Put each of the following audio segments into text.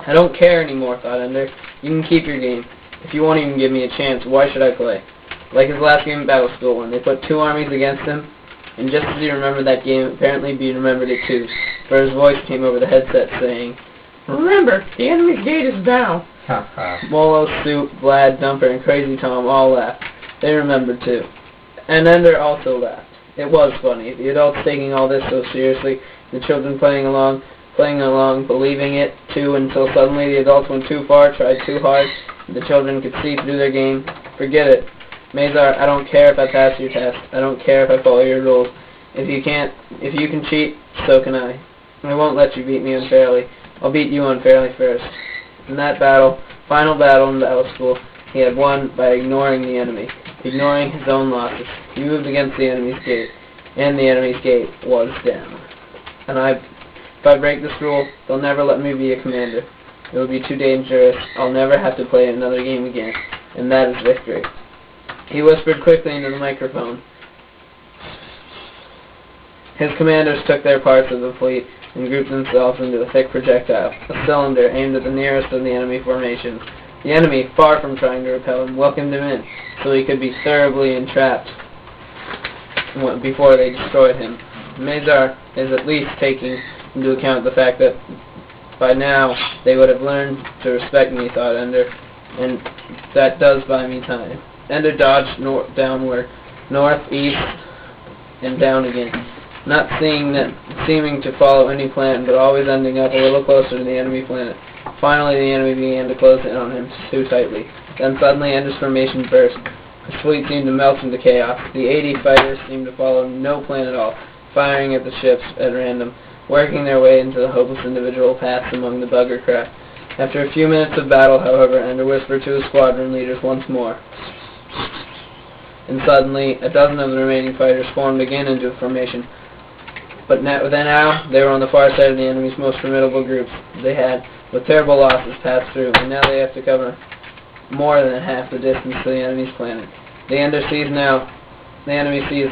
I don't care anymore, thought Ender. You can keep your game. If you won't even give me a chance, why should I play? Like his last game in Battle School, when they put two armies against him, and just as he remembered that game, apparently he remembered it too, for his voice came over the headset saying, "Remember, the enemy's gate is down." Molo, Soup, Vlad, Dumper, and Crazy Tom all laughed. They remembered too. And Ender also laughed. It was funny, the adults taking all this so seriously, the children playing along, believing it too, until suddenly the adults went too far, tried too hard, and the children could see through their game. Forget it. Mazar, I don't care if I pass your test. I don't care if I follow your rules. If you can cheat, so can I. I won't let you beat me unfairly. I'll beat you unfairly first. In that battle, final battle in Battle School, he had won by ignoring the enemy, ignoring his own losses. He moved against the enemy's gate, and the enemy's gate was down. And if I break this rule, they'll never let me be a commander. It would be too dangerous. I'll never have to play another game again, and that is victory. He whispered quickly into the microphone. His commanders took their parts of the fleet and grouped themselves into a thick projectile, a cylinder aimed at the nearest of the enemy formations. The enemy, far from trying to repel him, welcomed him in, so he could be thoroughly entrapped before they destroyed him. Mazar is at least taking into account the fact that by now they would have learned to respect me, thought Ender, and that does buy me time. Ender dodged downward, north, east, and down again, not seeming to follow any plan, but always ending up a little closer to the enemy planet. Finally, the enemy began to close in on him too tightly. Then suddenly Ender's formation burst. His fleet seemed to melt into chaos. The 80 fighters seemed to follow no plan at all, firing at the ships at random, working their way into the hopeless individual paths among the bugger craft. After a few minutes of battle, however, Ender whispered to his squadron leaders once more. And suddenly, a dozen of the remaining fighters formed again into a formation. But now they were on the far side of the enemy's most formidable groups. They had, with terrible losses, passed through, and now they have to cover more than half the distance to the enemy's planet. The enemy sees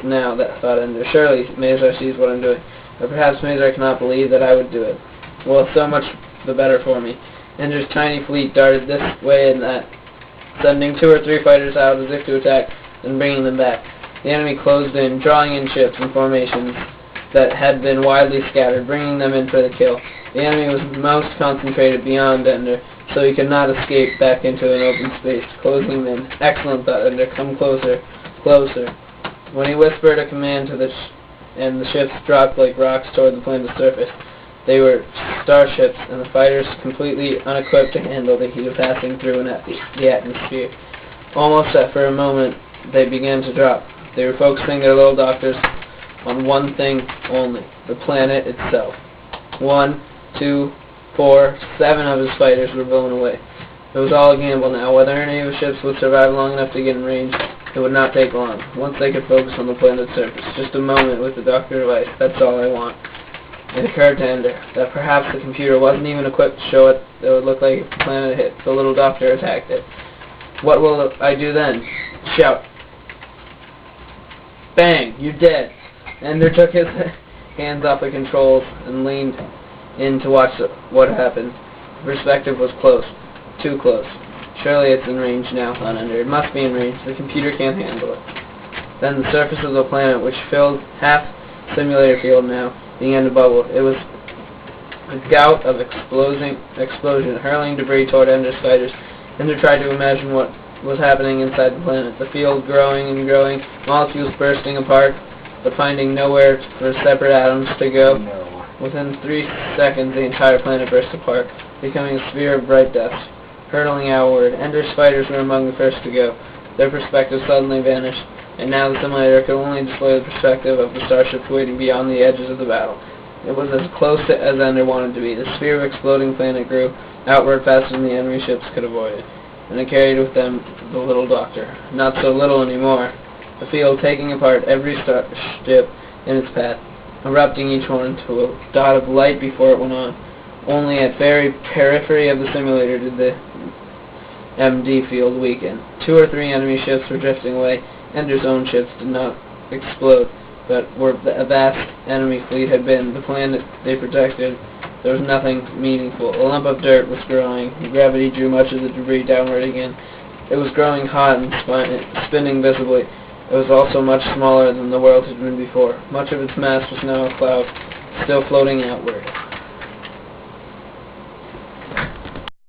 now, that thought Ender. Surely Mazar sees what I'm doing. Or perhaps Mazar cannot believe that I would do it. Well, so much the better for me. Ender's tiny fleet darted this way and that, sending 2 or 3 fighters out as if to attack, and bringing them back. The enemy closed in, drawing in ships and formations that had been widely scattered, bringing them in for the kill. The enemy was most concentrated beyond Ender, so he could not escape back into an open space, closing them in. Excellent, thought Ender. Come closer, closer. When he whispered a command to and the ships dropped like rocks toward the planet's surface. They were starships, and the fighters completely unequipped to handle the heat of passing through the atmosphere. Almost for a moment, they began to drop. They were focusing their little doctors on one thing only, the planet itself. 1, 2, 4, 7 of his fighters were blown away. It was all a gamble now. Whether any of his ships would survive long enough to get in range, it would not take long. Once they could focus on the planet's surface. Just a moment with the doctor device. That's all I want. It occurred to Ender that perhaps the computer wasn't even equipped to show it that would look like if the planet hit. The little doctor attacked it. What will I do then? Shout. Bang! You're dead. Ender took his hands off the controls and leaned in to watch what happened. The perspective was close. Too close. Surely it's in range now, thought Ender. It must be in range. The computer can't handle it. Then the surface of the planet, which filled half simulator field now, began to bubble. It was a gout of explosion, hurling debris toward Ender's fighters. Ender tried to imagine what was happening inside the planet. The field growing and growing, molecules bursting apart, but finding nowhere for separate atoms to go. Within 3 seconds, the entire planet burst apart, becoming a sphere of bright dust, hurtling outward. Ender's fighters were among the first to go. Their perspective suddenly vanished, and now the simulator could only display the perspective of the starships waiting beyond the edges of the battle. It was as close as Ender wanted to be. The sphere of exploding planet grew outward faster than the enemy ships could avoid it, and it carried with them the little doctor. Not so little anymore. The field taking apart every starship in its path, erupting each one into a dot of light before it went on. Only at very periphery of the simulator did the MD field weaken. 2 or 3 enemy ships were drifting away. Ender's own ships did not explode, but where a vast enemy fleet had been, the planet they protected There was nothing meaningful. A lump of dirt was growing. Gravity drew much of the debris downward again. It was growing hot and spinning visibly. It was also much smaller than the world had been before. Much of its mass was now a cloud, still floating outward.